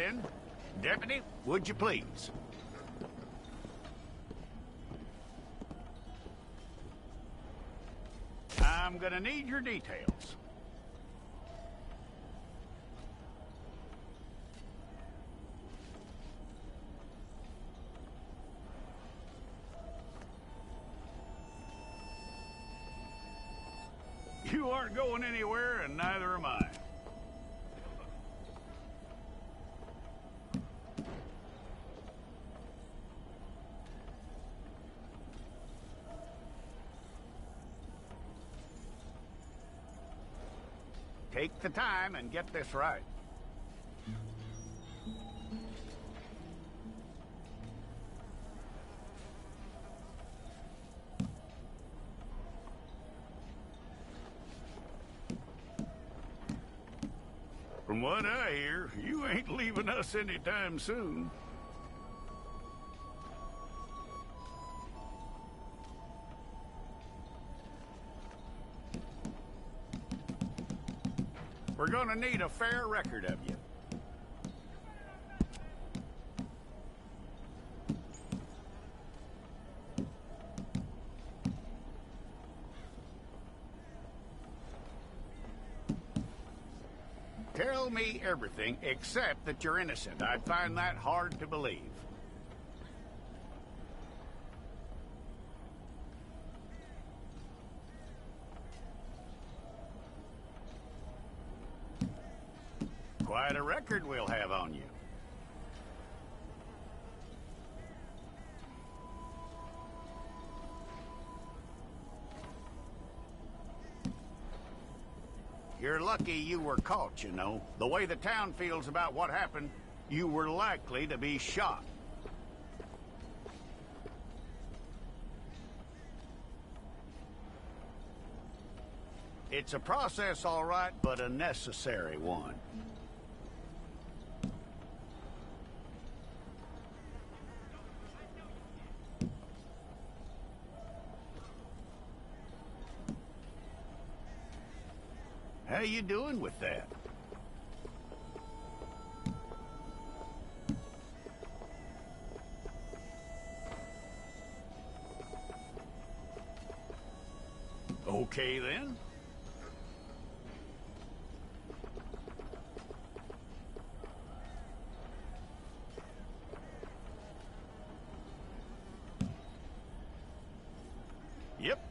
in. Deputy, would you please? I'm gonna need your details. You aren't going anywhere, and neither am I. Take the time and get this right. From what I hear, you ain't leaving us anytime soon. We're gonna need a fair record of you. Tell me everything except that you're innocent. I'd find that hard to believe. Quite a record we'll have on you. You're lucky you were caught, you know. The way the town feels about what happened, you were likely to be shot. It's a process, all right, but a necessary one. How you doing with that? Okay, then. Yep.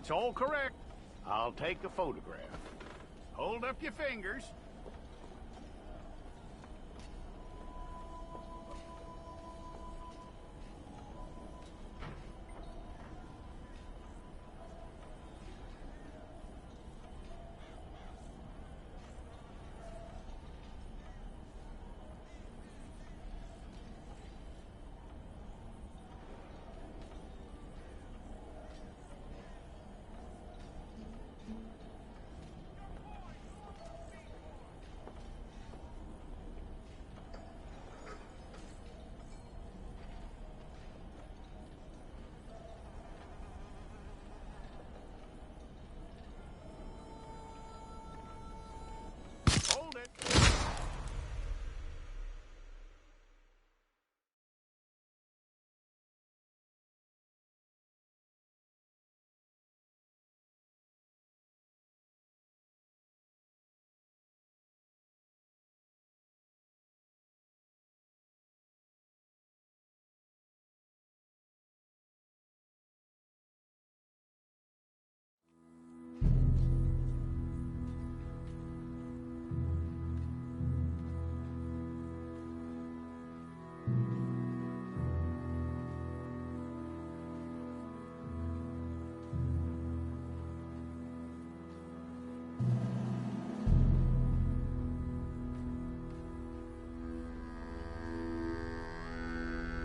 That's all correct. I'll take a photograph. Hold up your fingers. Hold it.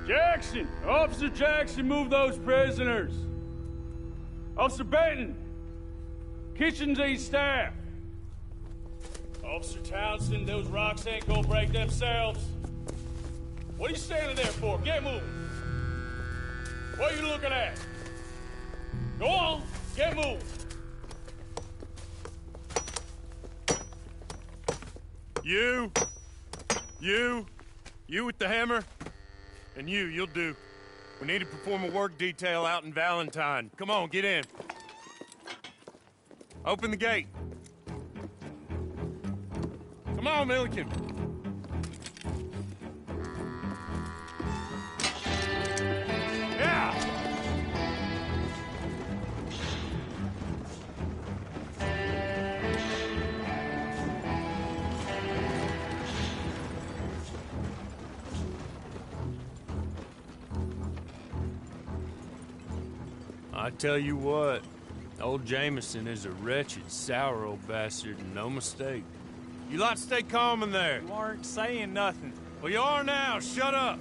Jackson! Officer Jackson, move those prisoners! Officer Benton! Kitchens and staff! Officer Townsend, those rocks ain't gonna break themselves. What are you standing there for? Get moving! What are you looking at? Go on, get moving! You with the hammer? And you'll do. We need to perform a work detail out in Valentine. Come on, get in. Open the gate. Come on, Milliken. Yeah! I tell you what, old Jameson is a wretched, sour old bastard, and no mistake. You lot stay calm in there. You aren't saying nothing. Well, you are now. Shut up.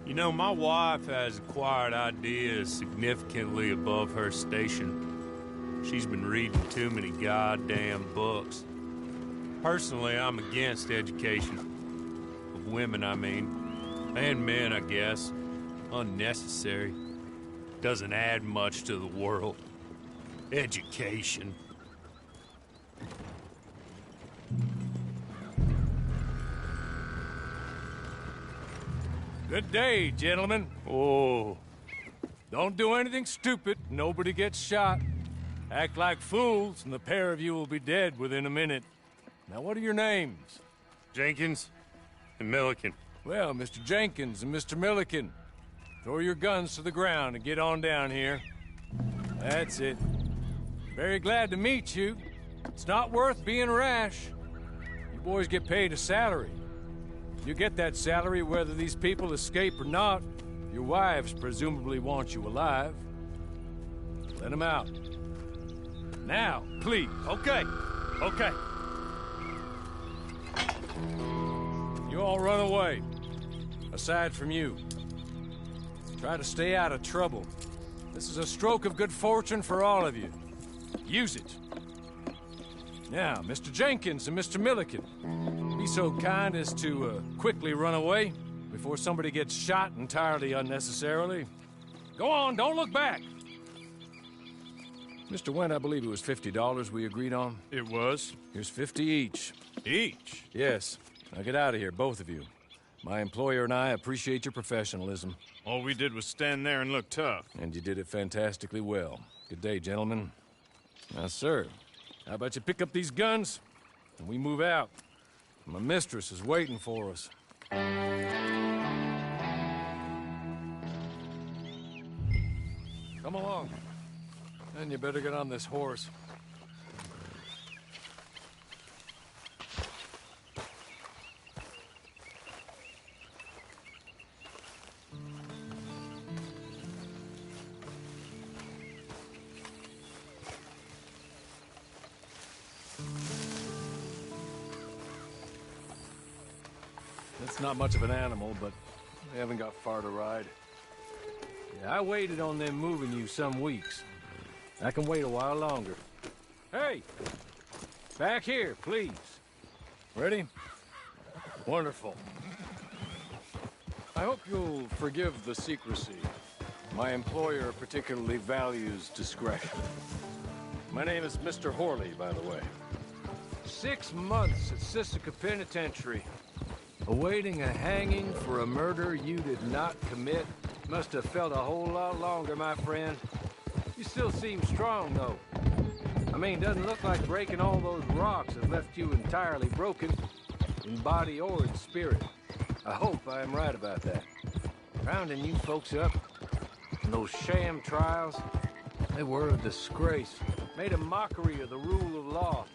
You know, my wife has acquired ideas significantly above her station. She's been reading too many goddamn books. Personally, I'm against education. Of women, I mean. And men, I guess. Unnecessary. Doesn't add much to the world. Education. Good day, gentlemen. Oh. Don't do anything stupid. Nobody gets shot. Act like fools, and the pair of you will be dead within a minute. Now, what are your names? Jenkins and Milliken. Well, Mr. Jenkins and Mr. Milliken, throw your guns to the ground and get on down here. That's it. Very glad to meet you. It's not worth being rash. You boys get paid a salary. You get that salary whether these people escape or not. Your wives presumably want you alive. Let them out. Now, please. Okay. You all run away. Aside from you. Try to stay out of trouble. This is a stroke of good fortune for all of you. Use it. Now, Mr. Jenkins and Mr. Milliken, be so kind as to quickly run away before somebody gets shot entirely unnecessarily. Go on, don't look back. Mr. Wendt, I believe it was $50 we agreed on. It was. Here's 50 each. Each? Yes. Now get out of here, both of you. My employer and I appreciate your professionalism. All we did was stand there and look tough. And you did it fantastically well. Good day, gentlemen. Now, sir, how about you pick up these guns and we move out? My mistress is waiting for us. Come along. And you better get on this horse. It's not much of an animal, but we haven't got far to ride. Yeah, I waited on them moving you some weeks. I can wait a while longer. Hey! Back here, please. Ready? Wonderful. I hope you'll forgive the secrecy. My employer particularly values discretion. My name is Mr. Horley, by the way. 6 months at Sisika Penitentiary. Awaiting a hanging for a murder you did not commit. Must have felt a whole lot longer, my friend. You still seem strong, though. I mean, doesn't look like breaking all those rocks has left you entirely broken, in body or in spirit. I hope I am right about that. Rounding you folks up, and those sham trials, they were a disgrace. Made a mockery of the rule of law.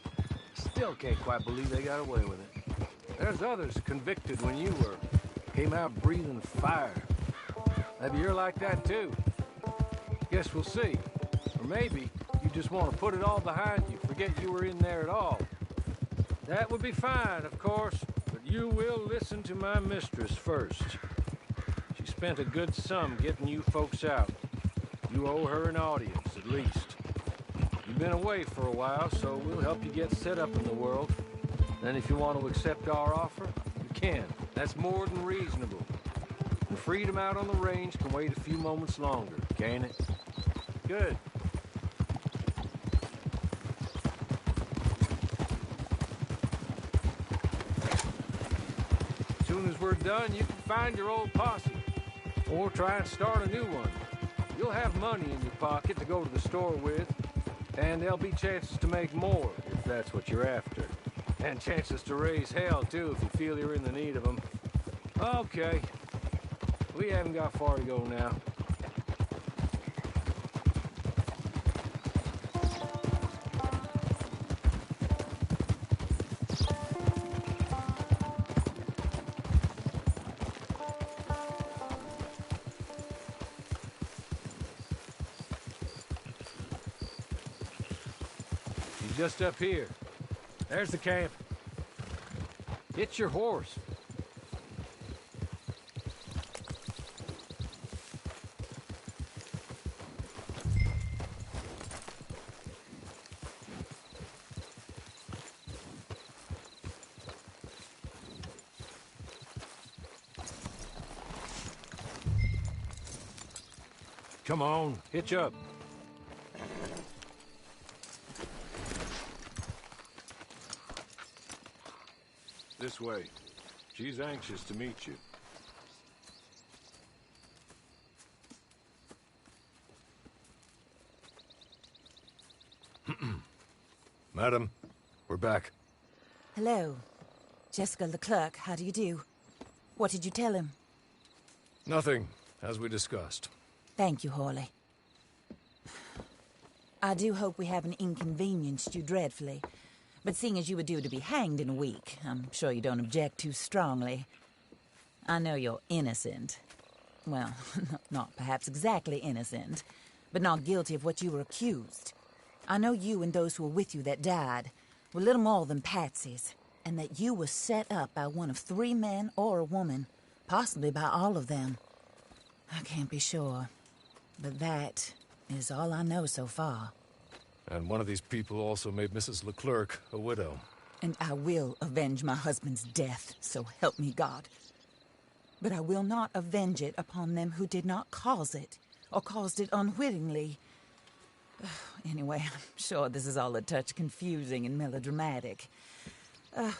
Still can't quite believe they got away with it. There's others convicted when you were. Came out breathing fire. Maybe you're like that too. Guess we'll see. Or maybe you just want to put it all behind you, forget you were in there at all. That would be fine, of course, but you will listen to my mistress first. She spent a good sum getting you folks out. You owe her an audience, at least. You've been away for a while, so we'll help you get set up in the world. Then if you want to accept our offer, you can. That's more than reasonable. The freedom out on the range can wait a few moments longer, can't it? Good. As soon as we're done, you can find your old posse. Or try and start a new one. You'll have money in your pocket to go to the store with, and there'll be chances to make more, if that's what you're after. And chances to raise hell, too, if you feel you're in the need of them. Okay. We haven't got far to go now. He's just up here. There's the camp. Get your horse. Come on, hitch up. This way. She's anxious to meet you. Madam, we're back. Hello. Jessica Leclerc, how do you do? What did you tell him? Nothing, as we discussed. Thank you, Horley. I do hope we haven't inconvenienced you dreadfully. But seeing as you were due to be hanged in a week, I'm sure you don't object too strongly. I know you're innocent. Well, not perhaps exactly innocent, but not guilty of what you were accused. I know you and those who were with you that died were little more than patsies, and that you were set up by one of 3 men or a woman, possibly by all of them. I can't be sure, but that is all I know so far. And one of these people also made Mrs. Leclerc a widow. And I will avenge my husband's death, so help me God. But I will not avenge it upon them who did not cause it, or caused it unwittingly. Anyway, I'm sure this is all a touch confusing and melodramatic.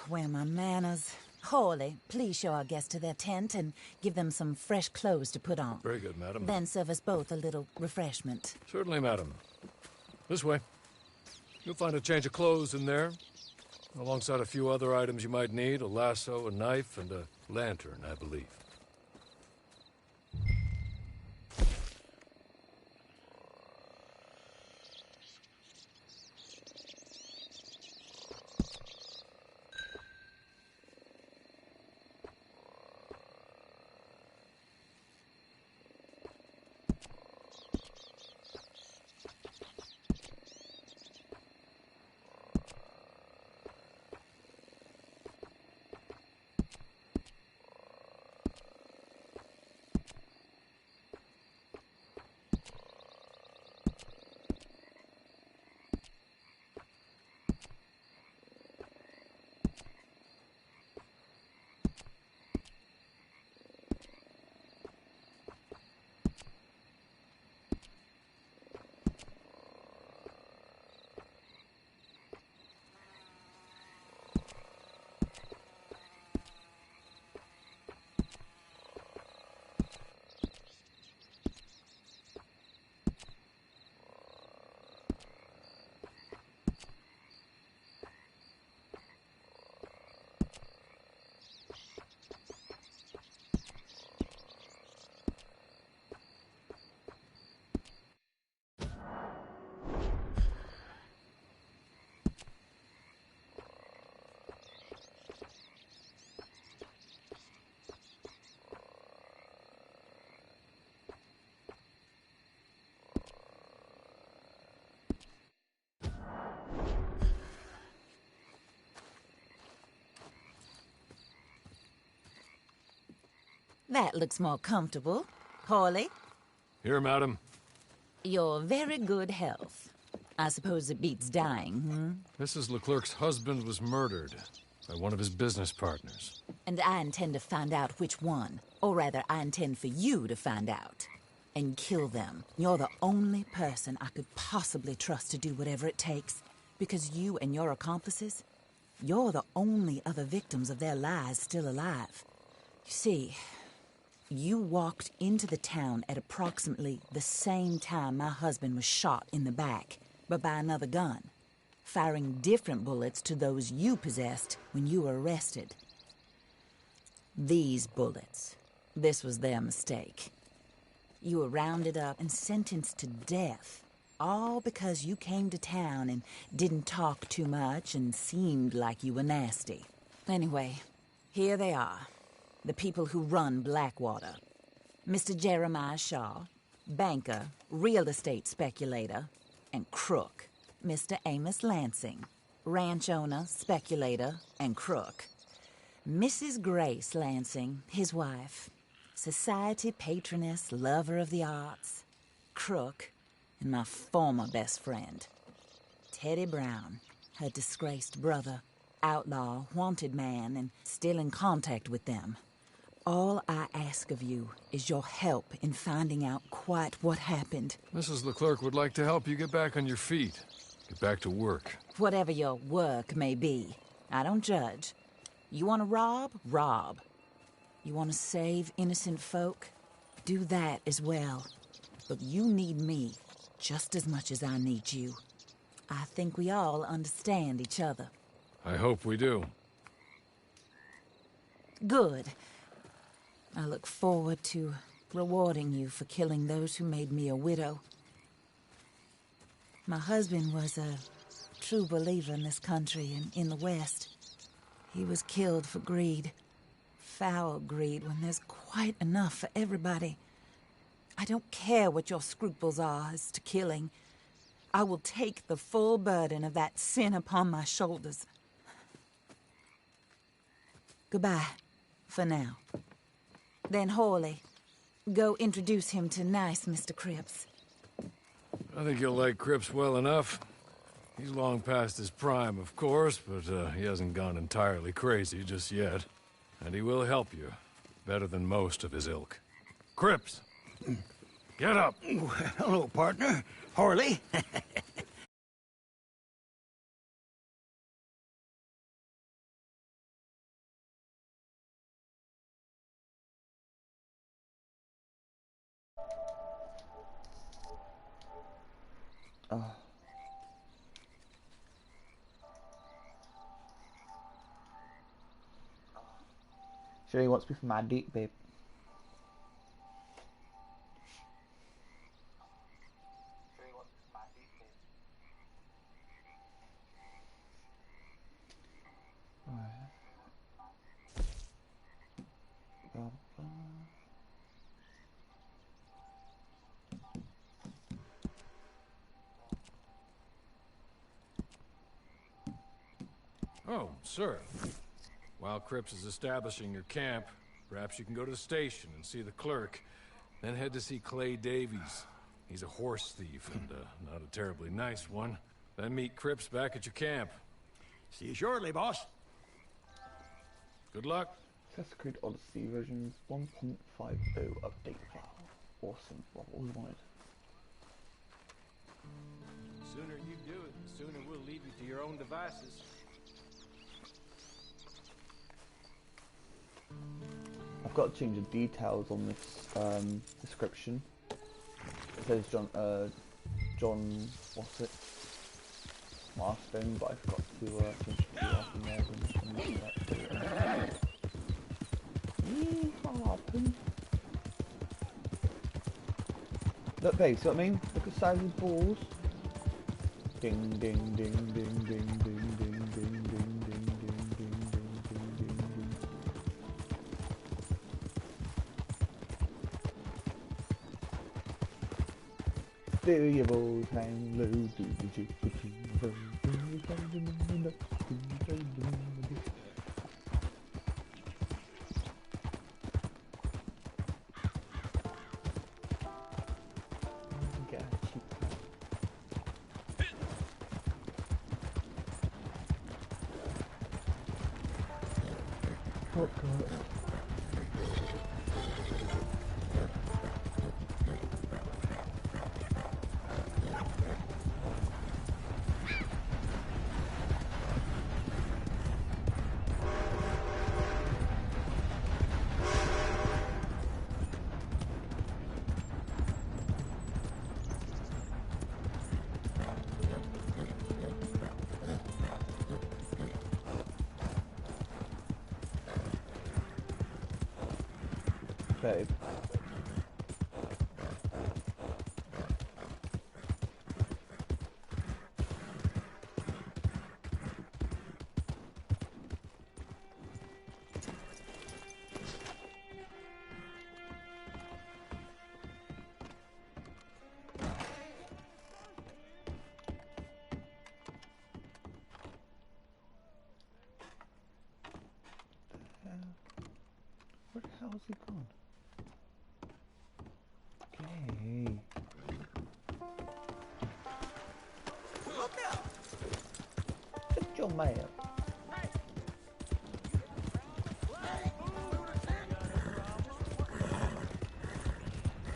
Where are my manners? Horley, please show our guests to their tent and give them some fresh clothes to put on. Very good, madam. Then serve us both a little refreshment. Certainly, madam. This way. You'll find a change of clothes in there, alongside a few other items you might need, a lasso, a knife, and a lantern, I believe. That looks more comfortable. Hawley, Here, madam. you're very good health. I suppose it beats dying, Mrs. Leclerc's husband was murdered by one of his business partners. And I intend to find out which one. Or rather, I intend for you to find out. And kill them. You're the only person I could possibly trust to do whatever it takes. Because you and your accomplices, you're the only other victims of their lies still alive. You see, you walked into the town at approximately the same time my husband was shot in the back, but by another gun, firing different bullets to those you possessed when you were arrested. These bullets, this was their mistake. You were rounded up and sentenced to death, all because you came to town and didn't talk too much and seemed like you were nasty. Anyway, here they are. The people who run Blackwater. Mr. Jeremiah Shaw, banker, real estate speculator, and crook. Mr. Amos Lansing, ranch owner, speculator, and crook. Mrs. Grace Lansing, his wife, society patroness, lover of the arts, crook, and my former best friend. Teddy Brown, her disgraced brother, outlaw, wanted man, and still in contact with them. All I ask of you is your help in finding out quite what happened. Mrs. Leclerc would like to help you get back on your feet. Get back to work. Whatever your work may be, I don't judge. You want to rob? Rob. You want to save innocent folk? Do that as well. But you need me just as much as I need you. I think we all understand each other. I hope we do. Good. I look forward to rewarding you for killing those who made me a widow. My husband was a true believer in this country and in the West. He was killed for greed. Foul greed when there's quite enough for everybody. I don't care what your scruples are as to killing. I will take the full burden of that sin upon my shoulders. Goodbye, for now. Then Hawley, go introduce him to nice Mr. Cripps. I think you'll like Cripps well enough. He's long past his prime, of course, but he hasn't gone entirely crazy just yet. And he will help you, better than most of his ilk. Cripps! Get up! Hello, partner. Harley. Sure he wants me for my date, babe. Oh, sir. While Cripps is establishing your camp, perhaps you can go to the station and see the clerk, then head to see Clay Davies. He's a horse thief, and not a terribly nice one. Then meet Cripps back at your camp. See you shortly, boss. Good luck. Assassin's Creed Odyssey versions 1.50 update file. Awesome. What we wanted. The sooner you do it, the sooner we'll leave you to your own devices. I've got to change the details on this description. It says John, what's it? Marston, but I forgot to change the last in there. Look, babe, see what I mean? Look at the size of the balls. Ding, ding, ding, ding, ding, ding, ding, ding, ding, ding, ding, ding, ding, ding, ding, ding. Do your balls hang low? Do the jiggy jiggy. Oh god. Babe. Where the hell is he gone? Okay. Look out! Shut your mouth.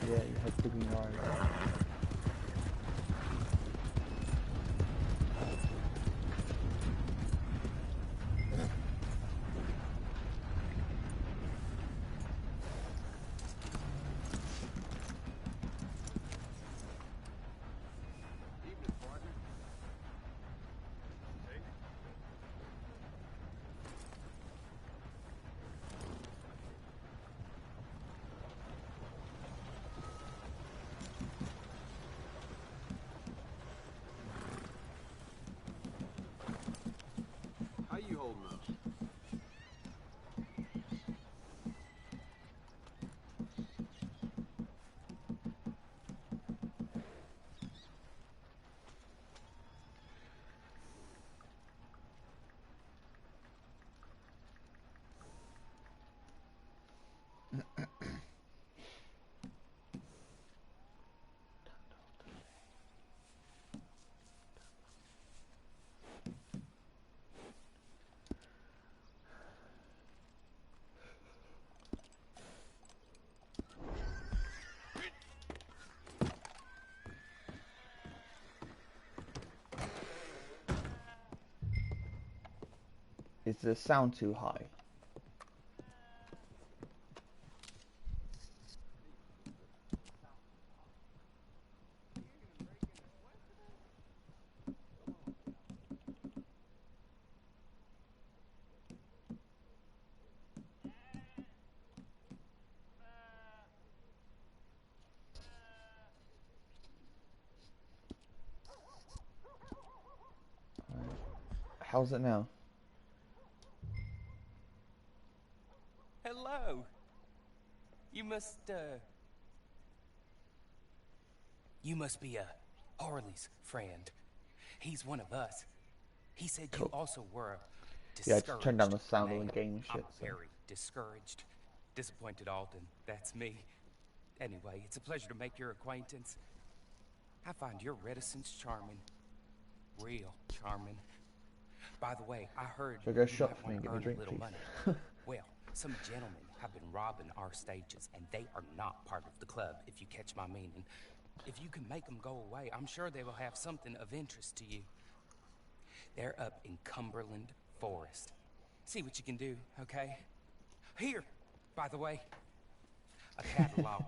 Yeah, you have big yards. How you holding up? Is the sound too high? How's it now? Hello. You must be Harley's friend. He's one of us. He said Cool. you also were Yeah, just turn down the sound of the game and shit. I'm So. very discouraged. Disappointed Alden. That's me. Anyway, it's a pleasure to make your acquaintance. I find your reticence charming. Real charming. By the way, I heard So go you shop might for me and want get me to a earn a drink, little please. money. Well, some gentlemen have been robbing our stages, and they are not part of the club, if you catch my meaning. If you can make them go away, I'm sure they will have something of interest to you. They're up in Cumberland Forest. See what you can do, okay? Here, by the way, a catalog.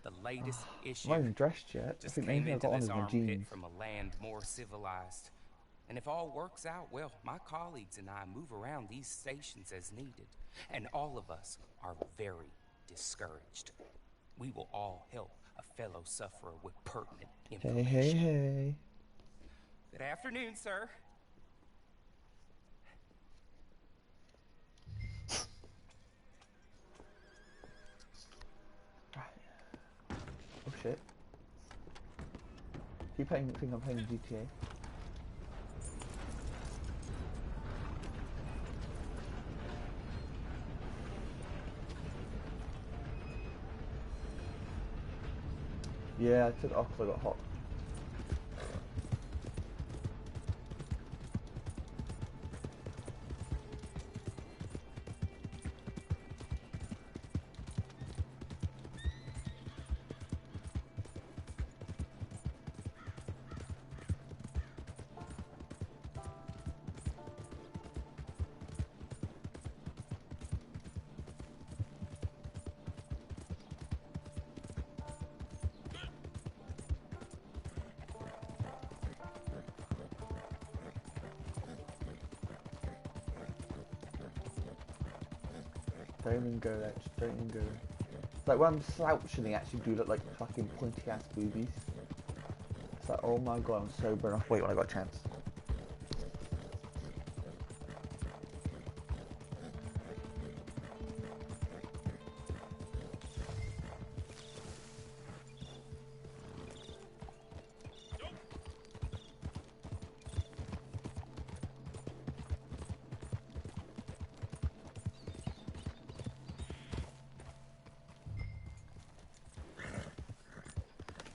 The latest issue. I'm not even dressed yet. I Just think came maybe I into got on this with my armpit jeans. from a land more civilized. And if all works out, well, my colleagues and I move around these stations as needed. And all of us are very discouraged. We will all help a fellow sufferer with pertinent Hey, information. hey, hey. Good afternoon, sir. Oh shit. Think I'm playing GTA. Yeah, I took it off because I got hot. Don't even go there, just don't even go there. Like when I'm slouching, they actually do look like fucking pointy ass boobies. It's like, oh my god, I'm so burnt off weight when I got a chance.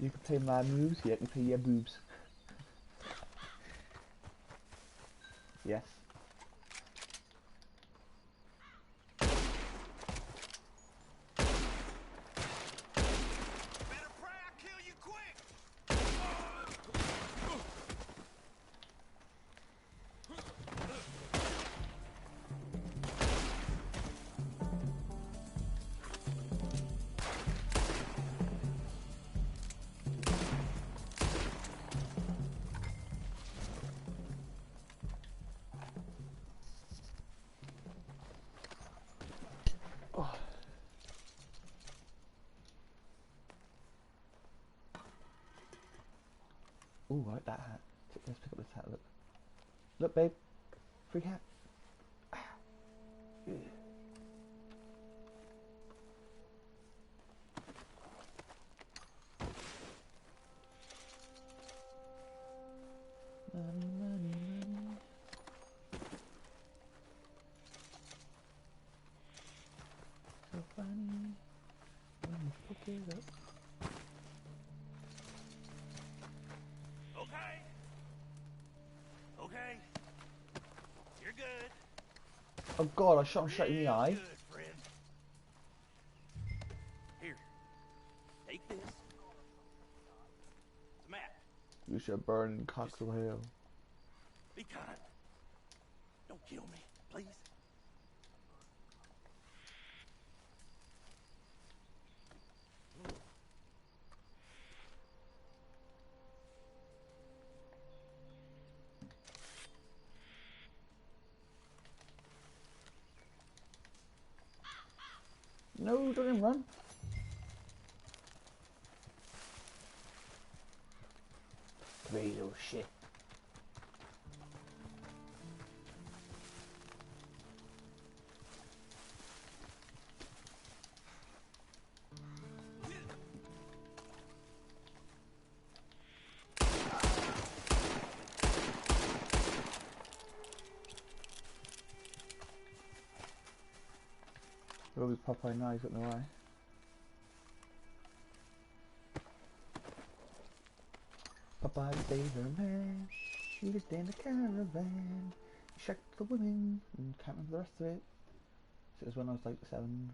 You can play my moves, yeah, you can play your boobs. Yes. Ooh, I like that hat. Let's pick up this hat, look. Look, babe. Free hat. Yeah. Money, money, money. So funny when you pick it up. Okay. You're good. Oh god, I shot him straight in the eye. Good, friend. Here. Take this. It's a map. You should burn in cocks of hell. Be kind. Don't kill me, please. No, don't even run. Great little shit. Will be Popeye now, he's got no eye. Popeye the Sailor Man, he lived in a caravan. He shacked the women and can't remember the rest of it. So it was when I was like 7.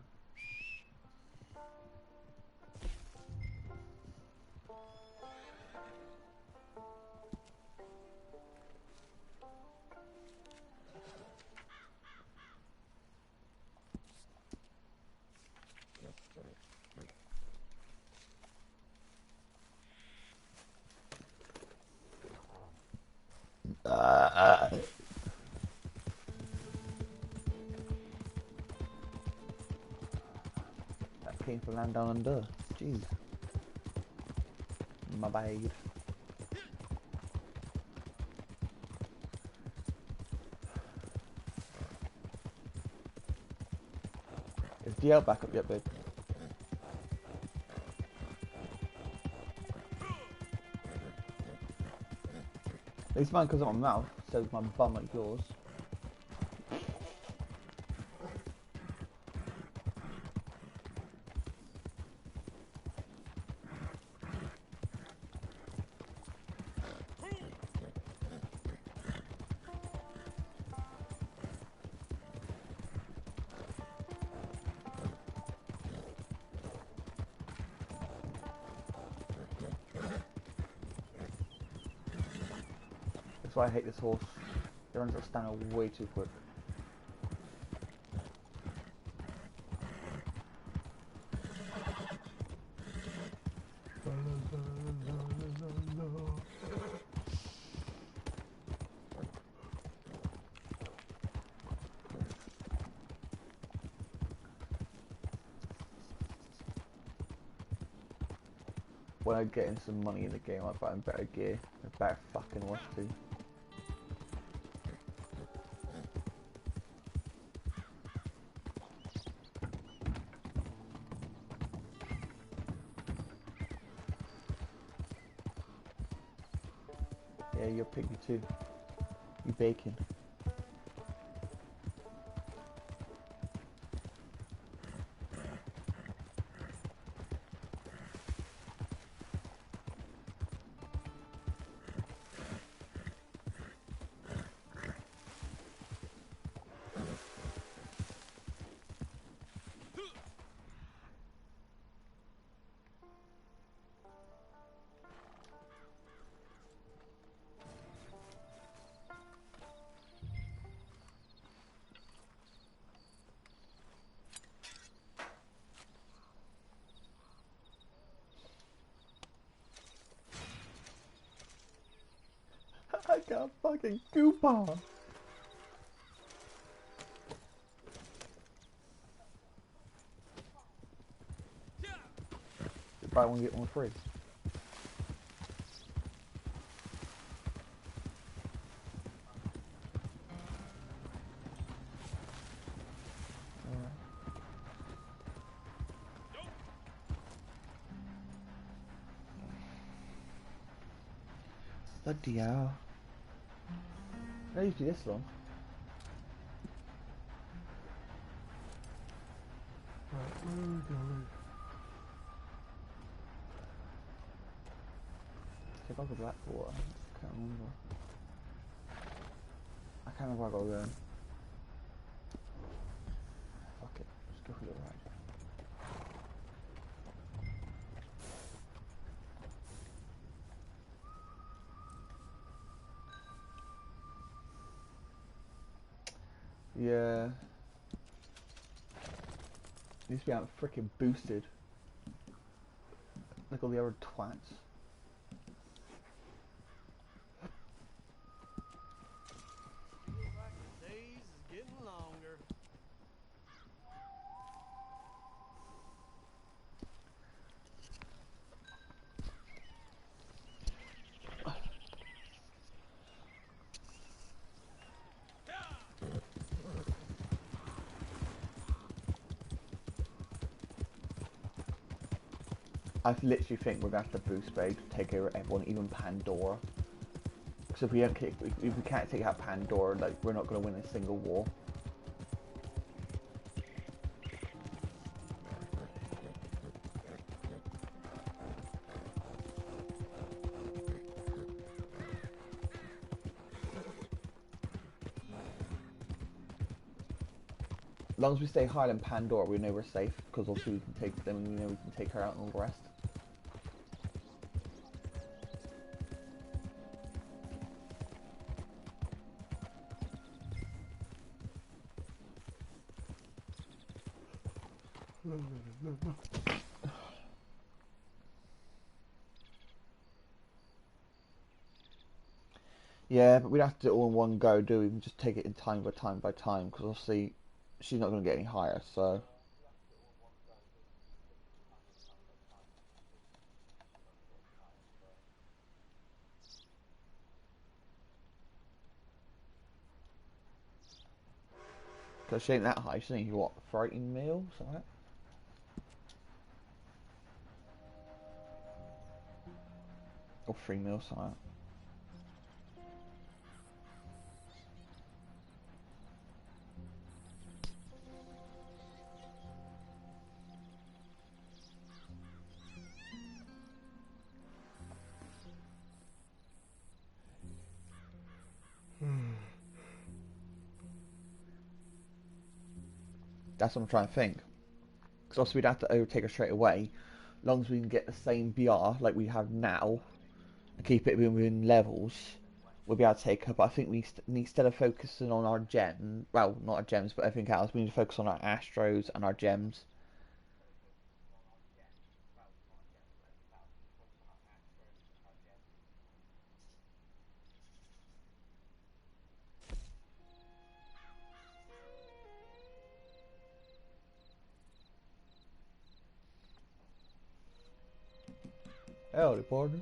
That came from land down under. Jeez. My bad. Is DL back up yet, babe? At least mine comes out my mouth, so my bum like yours. That's why I hate this horse. It runs out of stamina way too quick. When I get in some money in the game, I'll buy better gear and better fucking horse too. Yeah, you're piggy too. You bacon. I got a fucking coupon. You buy one get one free. Bloody hell. I used to do this long. Right, where are we going? Take off the black water. I can't remember. I can't remember where I got going. Fuck it, let's go for the ride. Yeah. Needs to be out freaking boosted. Like all the other twats. Days is getting longer. I literally think we're gonna have to boost Spade to take over everyone, even Pandora. Because if we don't kick, if we can't take out Pandora, like we're not gonna win a single war. As long as we stay higher than Pandora, we know we're safe, because also we can take them and we know we can take her out and all the rest. Yeah, but we'd have to do it all in one go, do we? We can just take it in time by time by time, because obviously she's not going to get any higher, so... Because she ain't that high. She's only, what, 13 mil? Something like that? Or 3 mil, something like that. That's what I'm trying to think. Because obviously we'd have to overtake her straight away. As long as we can get the same BR like we have now, and keep it within levels, we'll be able to take her. But I think we instead of focusing on our gems, well, not our gems, but everything else, we need to focus on our Astros and our gems. Howdy, partner.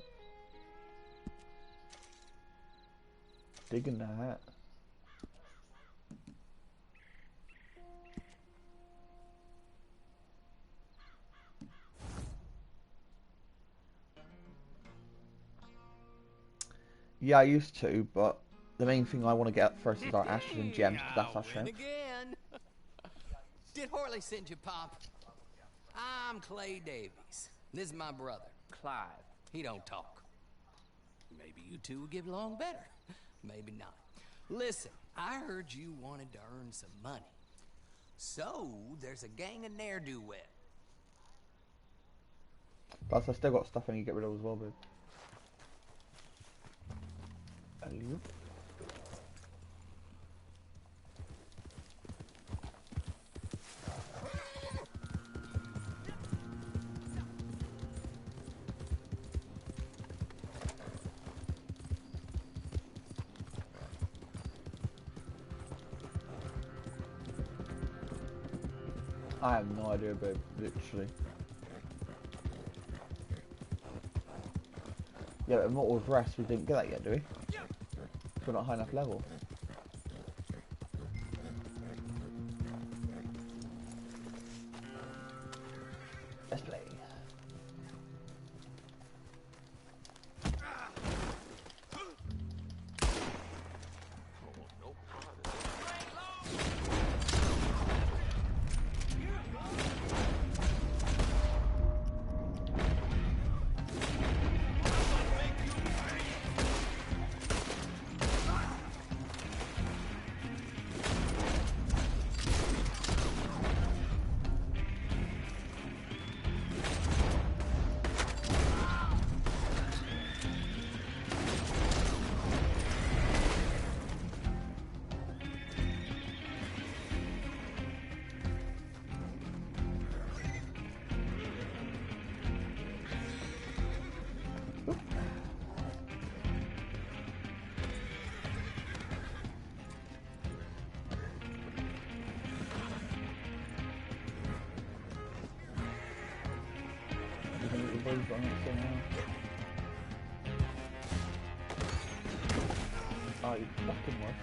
Digging that. Yeah, I used to, but the main thing I want to get up first is our Astros and gems, because that's our strength. Again. Did Horley send you, Pop? I'm Clay Davies. This is my brother, Clive. He don't talk. Maybe you two will get along better. Maybe not. Listen, I heard you wanted to earn some money. So, there's a gang of ne'er-do-well. Plus, I still got stuff I need to get rid of as well, babe. Hello. I have no idea, babe, literally. Yeah, but Immortal Rest, we didn't get that yet, do we? We're not high enough level. Let's play. Oh, you fucking worse.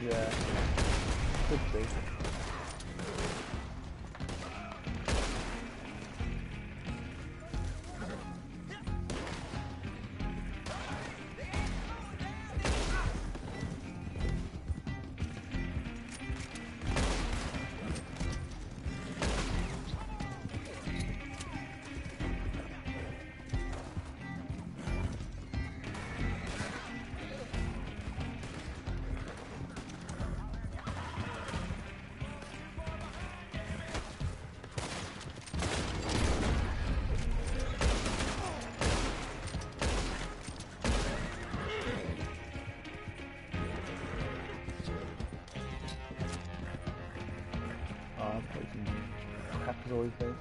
Yeah. Could be. Always there.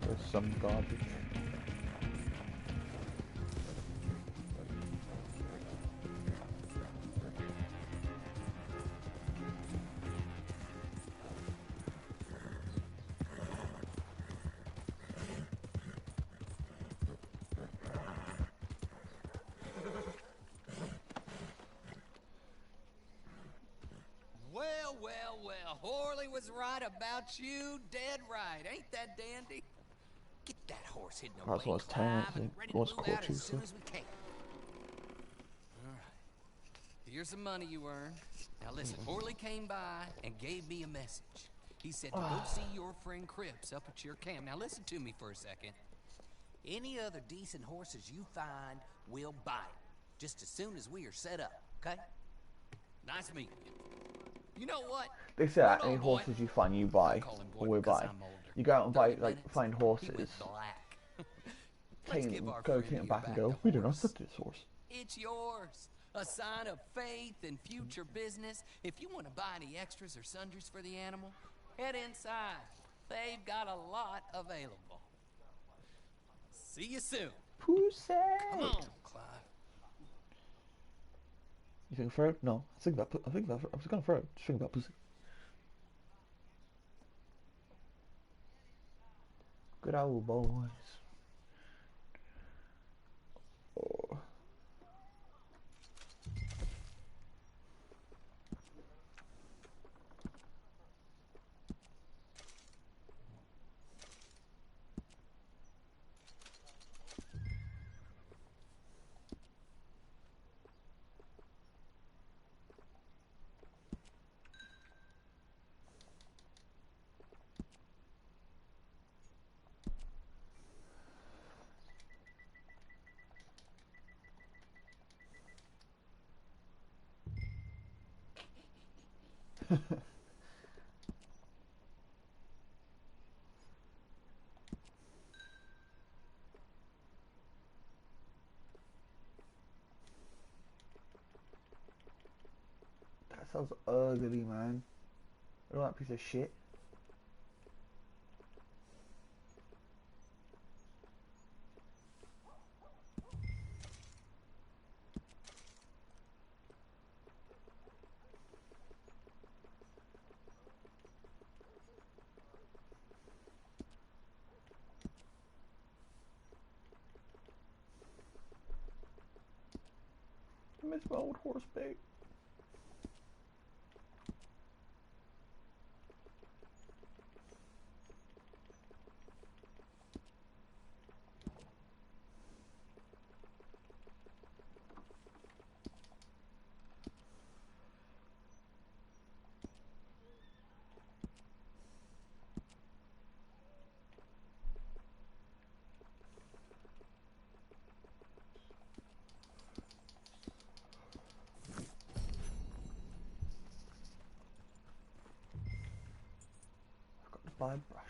There's some garbage. Well, well, well. Horley was right about you. Dead right. Ain't that dandy? Get that horse hidden away, That's what I was telling Clive, you, and ready to what's move called out as Tuesday. soon as we can. All right. Here's some money you earned. Now listen, Horley came by and gave me a message. He said to go see your friend Cripps up at your camp. Now listen to me for a second. Any other decent horses you find, we'll buy 'em. Just as soon as we are set up, okay? Nice meeting you. You know what? They say that Hold any on, boy. horses you find, you buy, call him or boy we because buy. I'm older. You go out and buy, 30 like, minutes, find he horses, went black. Let's take give them, our go friend take them here back and back go, the we do not horse. accept this horse. It's yours. A sign of faith and future business. If you want to buy any extras or sundries for the animal, head inside. They've got a lot available. See you soon. Pussy! Come on, Clive. You think throw it? No. I was gonna throw it. Just think about pussy. Good old boys. Oh. That sounds ugly, man. Look at that piece of shit. I miss my old horse bag. Buy a brush.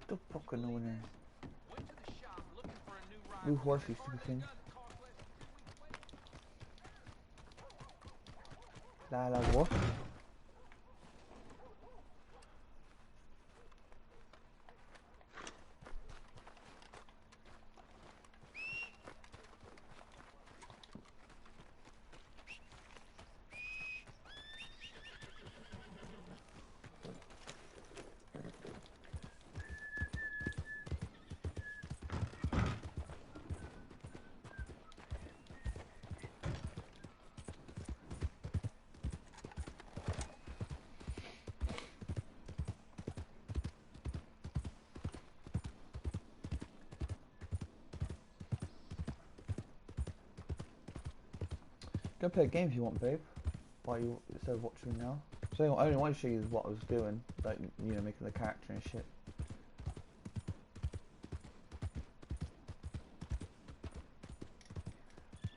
The fuck no one there. New horse used to be king. La what? Go play a game if you want, babe. While you instead of watching now. So I only want to show you what I was doing, like you know, making the character and shit.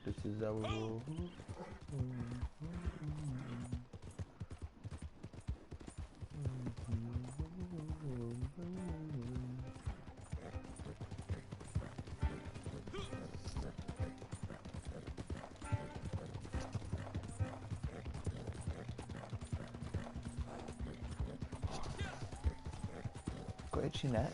This is our rule. itchy neck.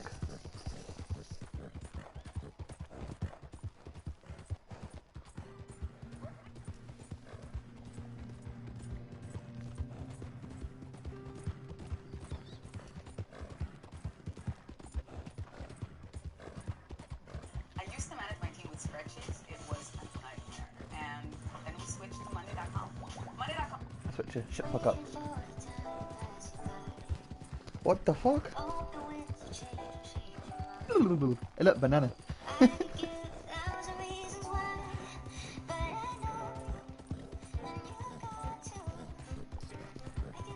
I used to manage my team with spreadsheets. It was a nightmare. And then we switched to Monday.com. Monday.com. Switch it. Shut the fuck up. What the fuck? Hey, look, banana.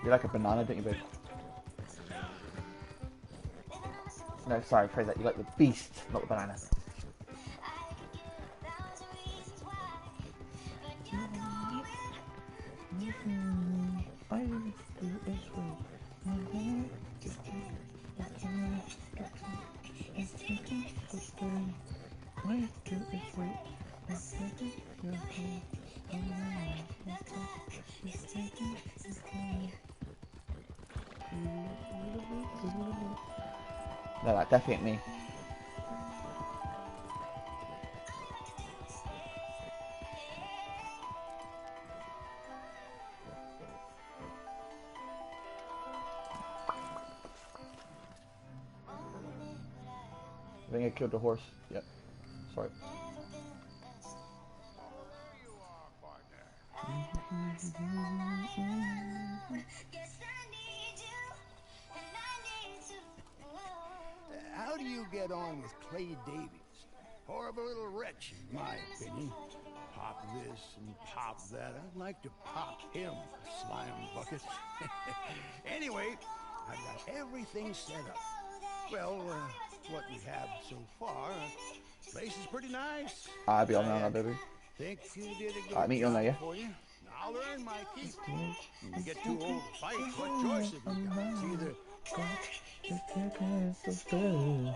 You like a banana, don't you, babe? No, sorry, phrase that. You like the beast, not the banana. No, that definitely ain't me. I think I killed the horse. Yep. Sorry. How do you get on with Clay Davies? Horrible little wretch, in my opinion. Pop this and pop that. I'd like to pop him, slime bucket. Anyway, I got everything set up. Well, what we have so far, place is pretty nice. I'll be on now, baby. Think you did a good Alright, meet you on there, yeah? job for you. I'll earn my keep. When you get too old to fight, what choice have you got? It's either